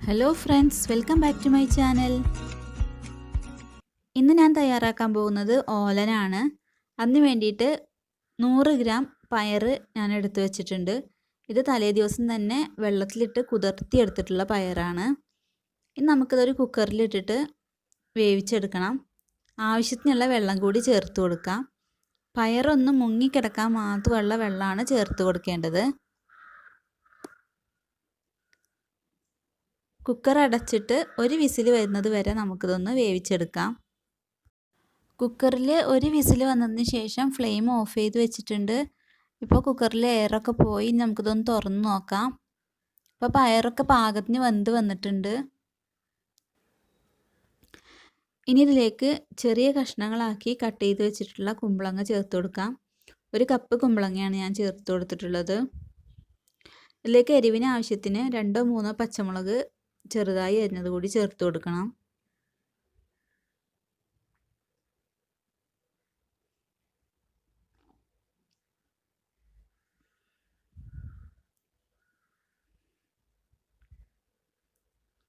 Hello friends, welcome back to my channel. ഇന്ന് ഞാൻ തയ്യാറാക്കാൻ പോകുന്നത് ഓലനാണ്. അതിന് വേണ്ടിയിട്ട് 100 ഗ്രാം പയർ ഞാൻ എടുത്തു വെച്ചിട്ടുണ്ട്. ഇത് തലേ ദിവസം തന്നെ വെള്ളത്തിലിട്ട് കുതിർത്തിയെടുത്തിട്ടുള്ള പയറാണ്. ഇനി നമുക്കിതൊരു കുക്കറിലിട്ടിട്ട് വേവിച്ചെടുക്കണം. ആവശ്യത്തിനുള്ള വെള്ളം കൂടി ചേർത്ത് കൊടുക്കാം. പയറൊന്ന് മുങ്ങിക്കിടക്കാൻ മാത്രമുള്ള വെള്ളമാണ് ചേർത്ത് കൊടുക്കേണ്ടത്. കുക്കർ അടച്ചിട്ട് ഒരു വിസിൽ വരുന്നത് വരെ നമുക്കിതൊന്ന് വേവിച്ചെടുക്കാം. കുക്കറിൽ ഒരു വിസിൽ വന്നതിന് ശേഷം ഫ്ലെയിം ഓഫ് ചെയ്ത് വെച്ചിട്ടുണ്ട്. ഇപ്പോൾ കുക്കറിലെ എയറൊക്കെ പോയി. നമുക്കിതൊന്ന് തുറന്ന് നോക്കാം. ഇപ്പോൾ പയറൊക്കെ പാകത്തിന് വെന്ത് വന്നിട്ടുണ്ട്. ഇനി ഇതിലേക്ക് ചെറിയ കഷ്ണങ്ങളാക്കി കട്ട് ചെയ്ത് വെച്ചിട്ടുള്ള കുമ്പളങ്ങ ചേർത്ത് കൊടുക്കാം. 1 കപ്പ് കുമ്പളങ്ങയാണ് ഞാൻ ചേർത്ത് കൊടുത്തിട്ടുള്ളത്. ഇതിലേക്ക് എരിവിന് ആവശ്യത്തിന് 2-3 പച്ചമുളക് ചെറുതായി അരിഞ്ഞത് കൂടി ചേർത്ത് കൊടുക്കണം.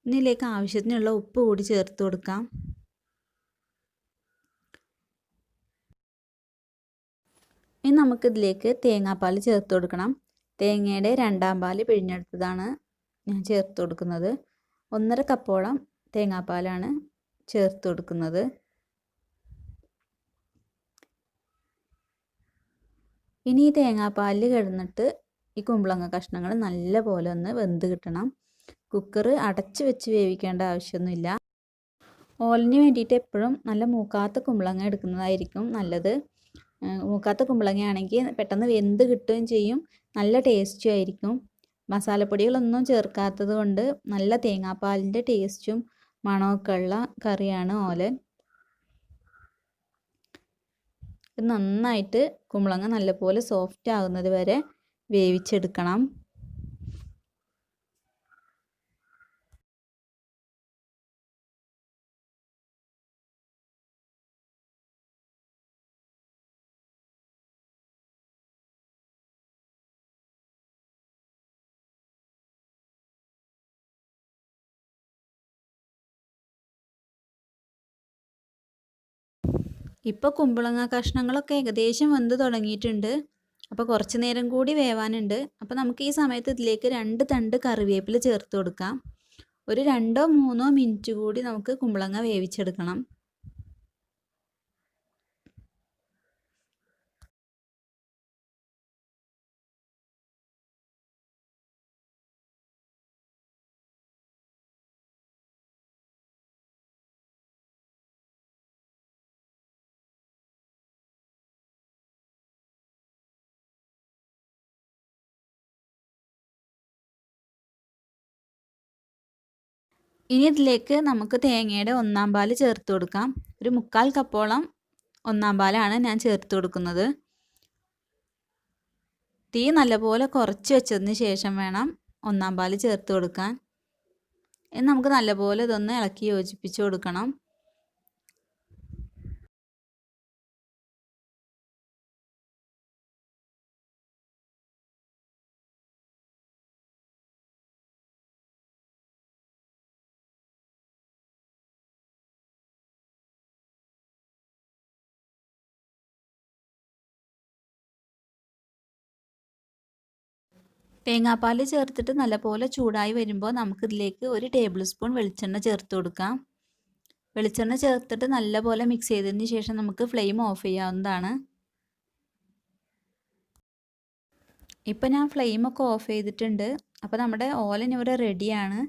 ഇതിലേക്ക് ആവശ്യത്തിനുള്ള ഉപ്പ് കൂടി ചേർത്ത് കൊടുക്കാം. ഇനി നമുക്കിതിലേക്ക് തേങ്ങാപ്പാൽ ചേർത്ത് കൊടുക്കണം. തേങ്ങയുടെ 2ാം പാല് പിഴിഞ്ഞെടുത്തതാണ് ഞാൻ ചേർത്ത് കൊടുക്കുന്നത്. 1.5 കപ്പോളം തേങ്ങാപ്പാലാണ് ചേർത്ത് കൊടുക്കുന്നത്. ഇനി ഈ തേങ്ങാപ്പാലിൽ കിടന്നിട്ട് ഈ കുമ്പളങ്ങ കഷ്ണങ്ങൾ നല്ല പോലെ ഒന്ന് വെന്ത് കിട്ടണം. കുക്കർ അടച്ച് വെച്ച് വേവിക്കേണ്ട ആവശ്യമൊന്നുമില്ല. ഓലിന് വേണ്ടിയിട്ട് എപ്പോഴും നല്ല മൂക്കാത്ത കുമ്പളങ്ങ എടുക്കുന്നതായിരിക്കും നല്ലത്. മൂക്കാത്ത കുമ്പളങ്ങയാണെങ്കിൽ പെട്ടെന്ന് വെന്ത് കിട്ടുകയും ചെയ്യും, നല്ല ടേസ്റ്റും ആയിരിക്കും. മസാലപ്പൊടികളൊന്നും ചേർക്കാത്തത് കൊണ്ട് നല്ല തേങ്ങാപ്പാലിൻ്റെ ടേസ്റ്റും മണമൊക്കെ ഉള്ള കറിയാണ് ഓലൻ. നന്നായിട്ട് കുമ്പളങ്ങ നല്ലപോലെ സോഫ്റ്റ് ആകുന്നത് വരെ വേവിച്ചെടുക്കണം. ഇപ്പോൾ കുമ്പളങ്ങ കഷ്ണങ്ങളൊക്കെ ഏകദേശം വെന്ത് തുടങ്ങിയിട്ടുണ്ട്. അപ്പോൾ കുറച്ച് നേരം കൂടി വേവാനുണ്ട്. അപ്പോൾ നമുക്ക് ഈ സമയത്ത് ഇതിലേക്ക് 2 തണ്ട് കറിവേപ്പില ചേർത്ത് കൊടുക്കാം. ഒരു 2-3 മിനിറ്റ് കൂടി നമുക്ക് കുമ്പളങ്ങ വേവിച്ചെടുക്കണം. ഇനി ഇതിലേക്ക് നമുക്ക് തേങ്ങയുടെ 1ാം പാല് ചേർത്ത് കൊടുക്കാം. ഒരു 3/4 കപ്പോളം 1ാം പാലാണ് ഞാൻ ചേർത്ത് കൊടുക്കുന്നത്. തീ നല്ലപോലെ കുറച്ച് വെച്ചതിന് ശേഷം വേണം 1ാം പാല് ചേർത്ത് കൊടുക്കാൻ. ഇനി നമുക്ക് നല്ലപോലെ ഇതൊന്ന് ഇളക്കി യോജിപ്പിച്ച് കൊടുക്കണം. തേങ്ങാപ്പാൽ ചേർത്തിട്ട് നല്ലപോലെ ചൂടായി വരുമ്പോൾ നമുക്കിതിലേക്ക് 1 ടേബിൾ സ്പൂൺ വെളിച്ചെണ്ണ ചേർത്ത് കൊടുക്കാം. വെളിച്ചെണ്ണ ചേർത്തിട്ട് നല്ലപോലെ മിക്സ് ചെയ്തതിന് ശേഷം നമുക്ക് ഫ്ലെയിം ഓഫ് ചെയ്യാവുന്നതാണ്. ഇപ്പോൾ ഞാൻ ഫ്ലെയിമൊക്കെ ഓഫ് ചെയ്തിട്ടുണ്ട്. അപ്പോൾ നമ്മുടെ ഓലൻ ഇവിടെ റെഡിയാണ്.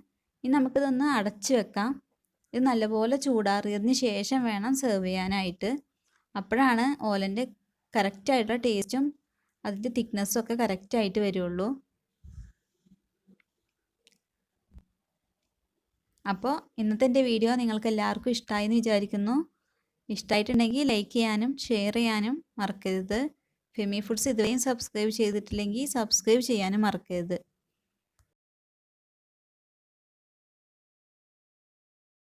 ഇനി നമുക്കിതൊന്ന് അടച്ച് വെക്കാം. ഇത് നല്ലപോലെ ചൂടാറിയതിന് ശേഷം വേണം സെർവ് ചെയ്യാനായിട്ട്. അപ്പോഴാണ് ഓലൻ്റെ കറക്റ്റായിട്ടുള്ള ടേസ്റ്റും അതിൻ്റെ തിക്നെസ്സും ഒക്കെ കറക്റ്റായിട്ട് വരുള്ളൂ. അപ്പോൾ ഇന്നത്തെ എൻ്റെ വീഡിയോ നിങ്ങൾക്ക് എല്ലാവർക്കും ഇഷ്ടമായി എന്ന് വിചാരിക്കുന്നു. ഇഷ്ടമായിട്ടുണ്ടെങ്കിൽ ലൈക്ക് ചെയ്യാനും ഷെയർ ചെയ്യാനും മറക്കരുത്. ഫെമി ഫുഡ്സ് ഇതുവരെയും സബ്സ്ക്രൈബ് ചെയ്തിട്ടില്ലെങ്കിൽ സബ്സ്ക്രൈബ് ചെയ്യാനും മറക്കരുത്.